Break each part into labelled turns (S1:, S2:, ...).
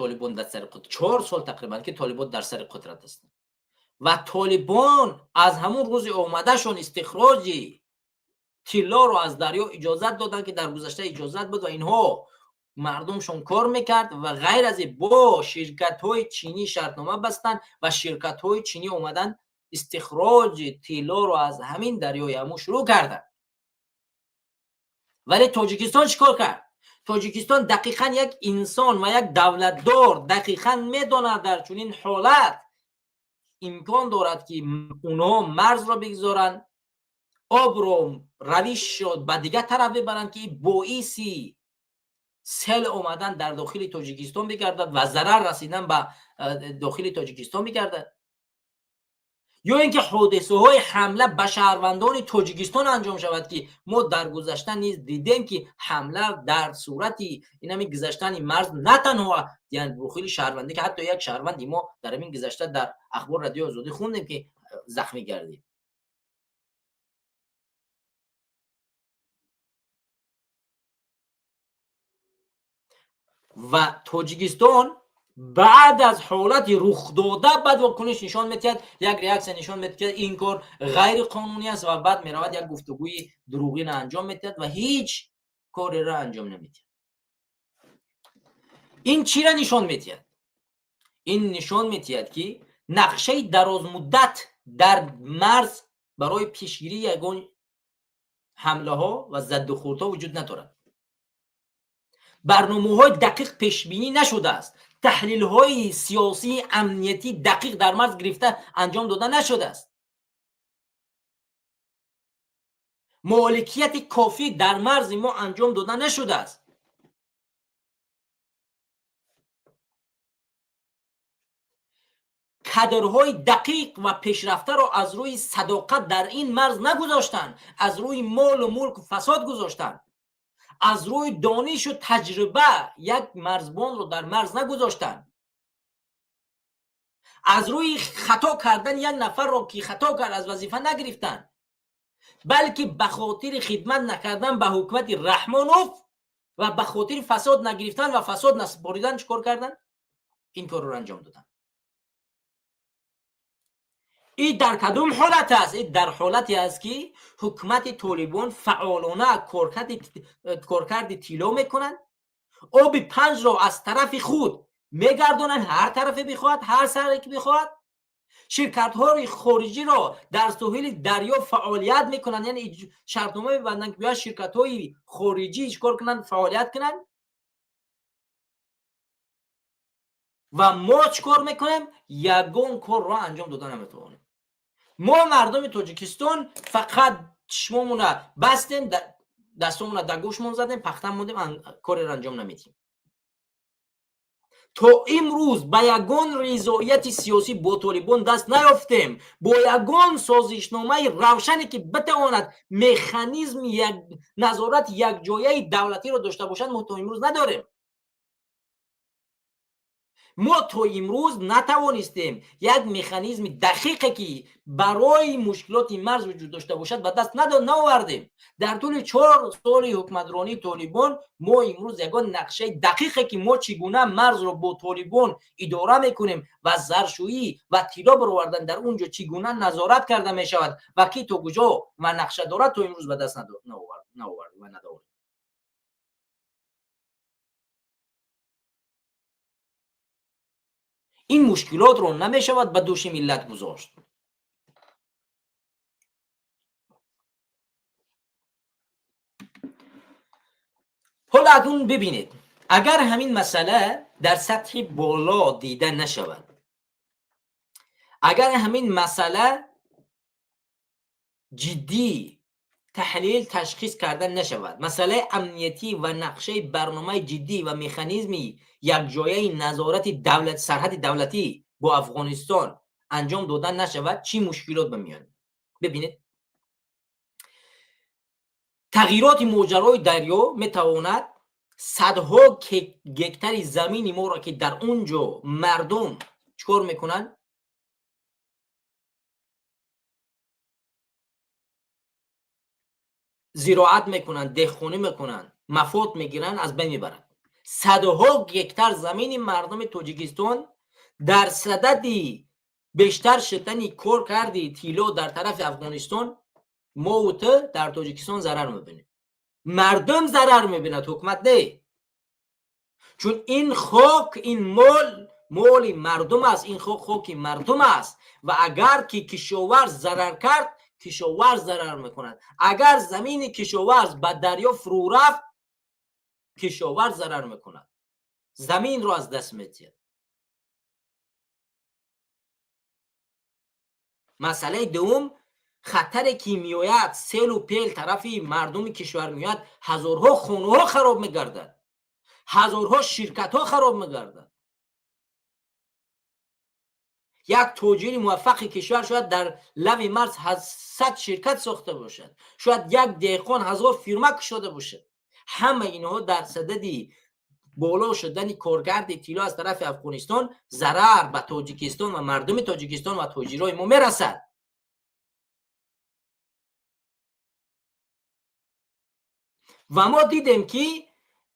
S1: طالبان در سر قدرت 4 سال تقریبا که طالبان در سر قدرت است و طالبان از همون روز اومدهشون استخراجی طلا رو از دریا اجازت دادن که در گذشته اجازت بود و اینها مردمشون کار میکرد و غیر از با شرکت های چینی شرطنامه بستن و شرکت های چینی اومدن استخراج طلا رو از همین دریای امو شروع کردن. ولی تاجیکستان چیکار کرد؟ تاجیکستان دقیقاً یک انسان و یک دولتدار دقیقاً میدونه در چنین حالت امکان دارد که اونها مرز را بگذارن، آب رو رویش شد به دیگه طرف ببرن که باعثی سیل اومدن در داخل تاجیکستان بگردد و ضرر رسیدن به داخل تاجیکستان بگردد، یا اینکه حادثه های حمله به شهروندان تاجیکستان انجام شود که ما در گذشته نیز دیدیم که حمله در صورتی این همین گذشتن مرز نه تنها یعنی داخل شهروندی که حتی یک شهروندی ما در همین گذشته در اخبار رادیو آزادی خوندیم که زخمی گردید. و تاجیکستان بعد از حالت رخ داده بعد واکنش نشان میدهد، یک ریاکشن نشان میدهد که این کار غیر قانونی است و بعد میرود یک گفتگوی دروغین انجام میدهد و هیچ کاری را انجام نمیدهد. این چی را نشان میدهد؟ این نشان میدهد که نقشه دراز مدت در مرز برای پیشگیری یگان حمله ها و ضد و خورد وجود ندارد. برنامه‌های دقیق پیش بینی نشده است. تحلیل‌های سیاسی امنیتی دقیق در مرز گرفته انجام داده نشده است. مالکیت کافی در مرز ما انجام داده نشده است. کادرهای دقیق و پیشرفته را از روی صداقت در این مرز نگذاشتند، از روی مال و ملک و فساد گذاشتند. از روی دانش و تجربه یک مرزبان رو در مرز نگذاشتن، از روی خطا کردن یک نفر رو که خطا کرد از وظیفه نگرفتن، بلکه به خاطر خدمت نکردن به حکومت رحمانوف و به خاطر فساد نگرفتن و فساد نسپاریدن چیکار کردن؟ این کار رو انجام دادن. این در کدوم حالت است؟ این در حالتی است که حکومت طالبان فعالانه کارکرد طلا میکنن، آب پنج را از طرف خود میگردونن هر طرف بخواد، هر سری که بخواد. شرکت های خارجی را در ساحل دریا فعالیت میکنن، یعنی شرطنامه میبندن که بیا شرکت های خارجی چیکار کنن؟ فعالیت کنن. و ما چیکار میکنیم؟ یگان کار را انجام دادن نمیتونیم. ما مردم تاجیکستان فقط چشممون بستیم، دستمون در گوشمون زدیم، پختم موندیم، کاری را انجام نمیدیم. تا امروز با یگان رضایت سیاسی با طالبان دست نیافتیم، با یگان سازشنامه روشنی که بتواند مکانیزم یک نظارت یک جایه دولتی را داشته باشد ما تا امروز نداریم. ما تا امروز نتوانستیم یک مکانیزم دقیقی که برای مشکلات مرز وجود داشته باشد به دست نآوردیم. در طول 4 سال حکمرانی طالبان ما امروز یگان نقشه دقیقی که ما چگونه مرز را با طالبان اداره میکنیم و زرشویی و طلا برآوردن در اونجا چگونه نظارت کرده می شود و کی تو کجا و نقشه دارد تا امروز به دست نآورد و ندارد. این مشکلات رو نمی شود به دوش ملت گذاشت. حالا اکنون ببینید، اگر همین مسئله در سطح بالا دیده نشود، اگر همین مسئله جدی تحلیل تشخیص کردن نشود، مسئله امنیتی و نقشه برنامه جدی و مکانیزمی یک جایه نظارت دولت سرحد دولتی با افغانستان انجام دادن نشود، چی مشکلات میاد؟ ببینید، تغییرات ماجرای دریا میتواند صدها گکتر زمین ما را که در اونجا مردم چکار میکنن؟ زراعت میکنن، دهخانی میکنن، مفاد میگیرن، از بین میبرن. صدها هکتار زمین مردم تاجیکستان در صددی بیشتر شدنی کار کردی تیلو در طرف افغانستان، ما و در تاجیکستان ضرر میبینیم. مردم ضرر میبیند، حکومت نه. چون این خاک، این مال مردم است، این خاک مردم است و اگر که کشاورز ضرر کرد، کشاورز ضرر میکند. اگر زمین کشاورز به دریا فرو رفت، کشاورز ضرر میکند، زمین رو از دست میدهد. مسئله دوم، خطر که میآید، سیل و پیل طرفی مردم کشور میآید، هزارها خانه ها خراب میگردد، هزارها شرکت ها خراب میگردد. یک تاجر موفق کشور شاید در لب مرز 100 شرکت ساخته باشد، شاید یک دهقان 1000 فرما کشاده باشد. همه اینها در صددی بالا شدن کارگرد طلا از طرف افغانستان ضرر به تاجیکستان و مردم تاجیکستان و تاجرای ما میرسد. و ما دیدیم که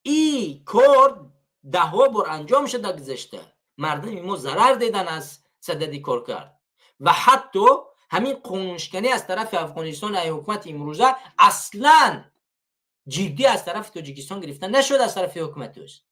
S1: این کار 10 بار انجام شده گذشته، مردم ما ضرر دیدن از صددی کار کرد و حتی همین قانونشکنی از طرف افغانستان ای حکومت امروزه اصلا جدی از طرف تاجیکستان گرفته نشد از طرف حکومتش.